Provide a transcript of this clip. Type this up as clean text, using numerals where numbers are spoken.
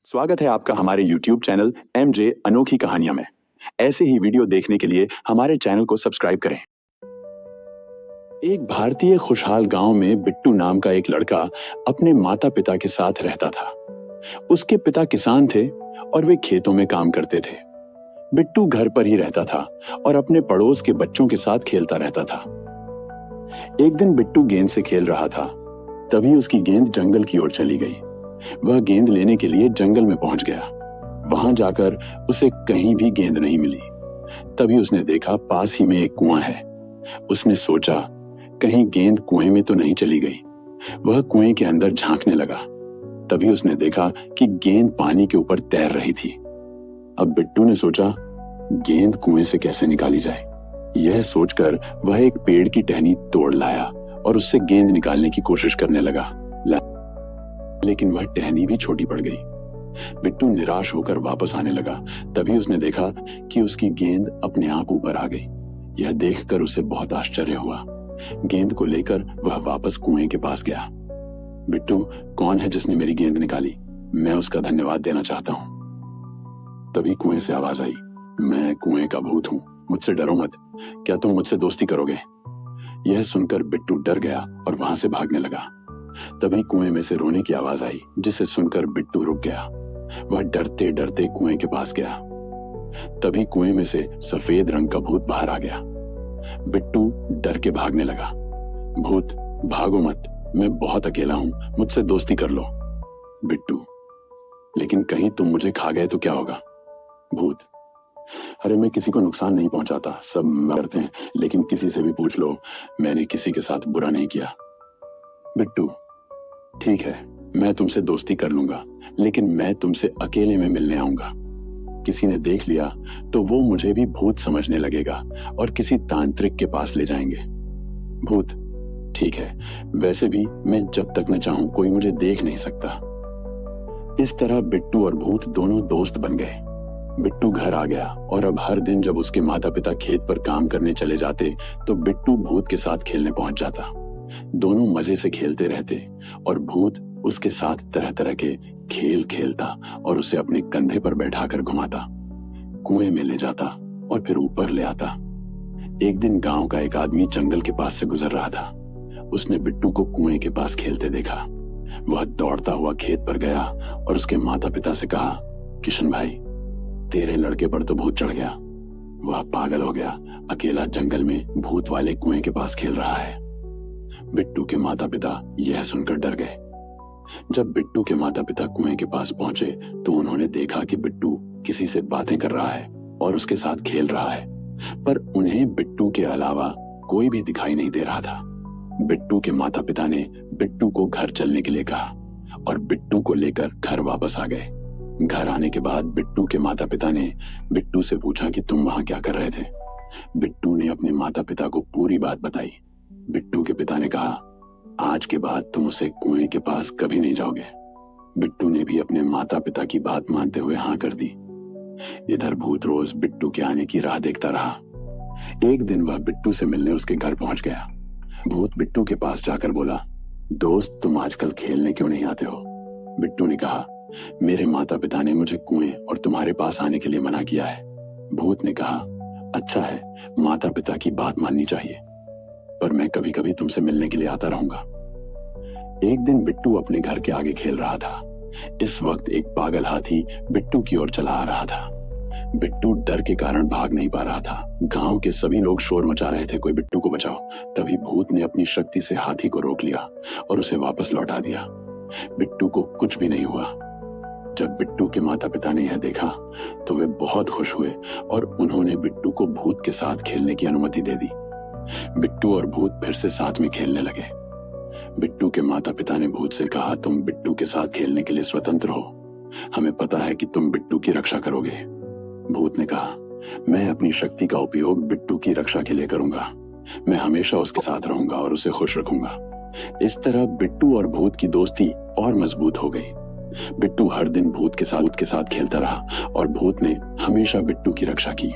स्वागत है आपका हमारे YouTube चैनल MJ अनोखी कहानियां में। ऐसे ही वीडियो देखने के लिए हमारे चैनल को सब्सक्राइब करें। एक भारतीय खुशहाल गांव में बिट्टू नाम का एक लड़का अपने माता पिता के साथ रहता था। उसके पिता किसान थे और वे खेतों में काम करते थे। बिट्टू घर पर ही रहता था और अपने पड़ोस के बच्चों के साथ खेलता रहता था। एक दिन बिट्टू गेंद से खेल रहा था, तभी उसकी गेंद जंगल की ओर चली गई। वह गेंद लेने के लिए जंगल में पहुंच गया। वहां जाकर उसे कहीं भी गेंद नहीं मिली। तभी उसने देखा पास ही में एक कुआं है। उसने सोचा कहीं गेंद कुएं में तो नहीं चली गई। वह कुएं के अंदर झांकने लगा। तभी उसने देखा कि गेंद पानी के ऊपर तैर रही थी। अब बिट्टू ने सोचा गेंद कुएं से कैसे निकाली जाए। यह सोचकर वह एक पेड़ की टहनी तोड़ लाया और उससे गेंद निकालने की कोशिश करने लगा, लेकिन वह टहनी भी छोटी पड़ गई। बिट्टू निराश होकर वापस आने लगा। तभी उसने देखा कि उसकी गेंद अपने आप ऊपर आ गई। यह देखकर उसे बहुत आश्चर्य हुआ। गेंद को लेकर वह वापस कुएं के पास गया। बिट्टू, कौन है जिसने मेरी गेंद निकाली? मैं उसका धन्यवाद देना चाहता हूं। तभी कुएं से आवाज आई, मैं कुएं का भूत हूं, मुझसे डरो मत। क्या तुम मुझसे दोस्ती करोगे? यह सुनकर बिट्टू डर गया और वहां से भागने लगा। तभी कुएं में से रोने की आवाज आई, जिसे सुनकर बिट्टू रुक गया। वह डरते डरते कुएं के पास गया। तभी कुएं में से सफेद रंग का भूत बाहर आ गया। बिट्टू डर के भागने लगा। भूत, भागो मत, मैं बहुत अकेला हूं, मुझसे दोस्ती कर लो। बिट्टू, लेकिन कहीं तुम मुझे खा गए तो क्या होगा? भूत, अरे मैं किसी को नुकसान नहीं पहुंचाता, सब मरते हैं, लेकिन किसी से भी पूछ लो, मैंने किसी के साथ बुरा नहीं किया। बिट्टू, ठीक है, मैं तुमसे दोस्ती कर लूंगा, लेकिन मैं तुमसे अकेले में मिलने आऊंगा। किसी ने देख लिया तो वो मुझे भी भूत समझने लगेगा और किसी तांत्रिक के पास ले जाएंगे। भूत, ठीक है, वैसे भी मैं जब तक न चाहूं कोई मुझे देख नहीं सकता। इस तरह बिट्टू और भूत दोनों दोस्त बन गए। बिट्टू घर आ गया और अब हर दिन जब उसके माता पिता खेत पर काम करने चले जाते तो बिट्टू भूत के साथ खेलने पहुंच जाता। दोनों मजे से खेलते रहते और भूत उसके साथ तरह तरह के खेल खेलता और उसे अपने कंधे पर बैठाकर घुमाता, कुएं में ले जाता और फिर ऊपर ले आता। एक दिन गांव का एक आदमी जंगल के पास से गुजर रहा था। उसने बिट्टू को कुएं के पास खेलते देखा। वह दौड़ता हुआ खेत पर गया और उसके माता पिता से कहा, किशन भाई, तेरे लड़के पर तो भूत चढ़ गया। वह पागल हो गया, अकेला जंगल में भूत वाले कुएं के पास खेल रहा है। बिट्टू के माता पिता यह सुनकर डर गए। जब बिट्टू के माता पिता कुएं के पास पहुंचे तो उन्होंने देखा कि बिट्टू किसी से बातें कर रहा है और उसके साथ खेल रहा है, पर उन्हें बिट्टू के अलावा कोई भी दिखाई नहीं दे रहा था। बिट्टू के माता पिता ने बिट्टू को घर चलने के लिए कहा और बिट्टू को लेकर घर वापस आ गए। घर आने के बाद बिट्टू के माता पिता ने बिट्टू से पूछा कि तुम वहां क्या कर रहे थे? बिट्टू ने अपने माता पिता को पूरी बात बताई। बिट्टू के पिता ने कहा, आज के बाद तुम उसे कुएं के पास कभी नहीं जाओगे। बिट्टू ने भी अपने माता पिता की बात मानते हुए हाँ कर दी। इधर भूत रोज बिट्टू के आने की राह देखता रहा। एक दिन वह बिट्टू से मिलने उसके घर पहुंच गया। भूत बिट्टू के पास जाकर बोला, दोस्त, तुम आजकल खेलने क्यों नहीं आते हो? बिट्टू ने कहा, मेरे माता पिता ने मुझे कुएं और तुम्हारे पास आने के लिए मना किया है। भूत ने कहा, अच्छा है, माता पिता की बात माननी चाहिए, पर मैं कभी कभी तुमसे मिलने के लिए आता रहूंगा। एक दिन बिट्टू अपने घर के आगे खेल रहा था। इस वक्त एक पागल हाथी बिट्टू की ओर चला आ रहा था। बिट्टू डर के कारण भाग नहीं पा रहा था। गांव के सभी लोग शोर मचा रहे थे, कोई बिट्टू को बचाओ। तभी भूत ने अपनी शक्ति से हाथी को रोक लिया और उसे वापस लौटा दिया। बिट्टू को कुछ भी नहीं हुआ। जब बिट्टू के माता पिता ने यह देखा तो वे बहुत खुश हुए और उन्होंने बिट्टू को भूत के साथ खेलने की अनुमति दे दी। बिट्टू और भूत फिर से साथ में खेलने लगे। बिट्टू के माता पिता ने भूत से कहा, तुम बिट्टू के साथ खेलने के लिए स्वतंत्र हो, हमें पता है कि तुम बिट्टू की रक्षा करोगे। भूत ने कहा, मैं अपनी शक्ति का उपयोग बिट्टू की रक्षा के लिए करूंगा। मैं हमेशा उसके साथ रहूंगा और उसे खुश रखूंगा। इस तरह बिट्टू और भूत की दोस्ती और मजबूत हो गई। बिट्टू हर दिन भूत के साथ खेलता रहा और भूत ने हमेशा बिट्टू की रक्षा की।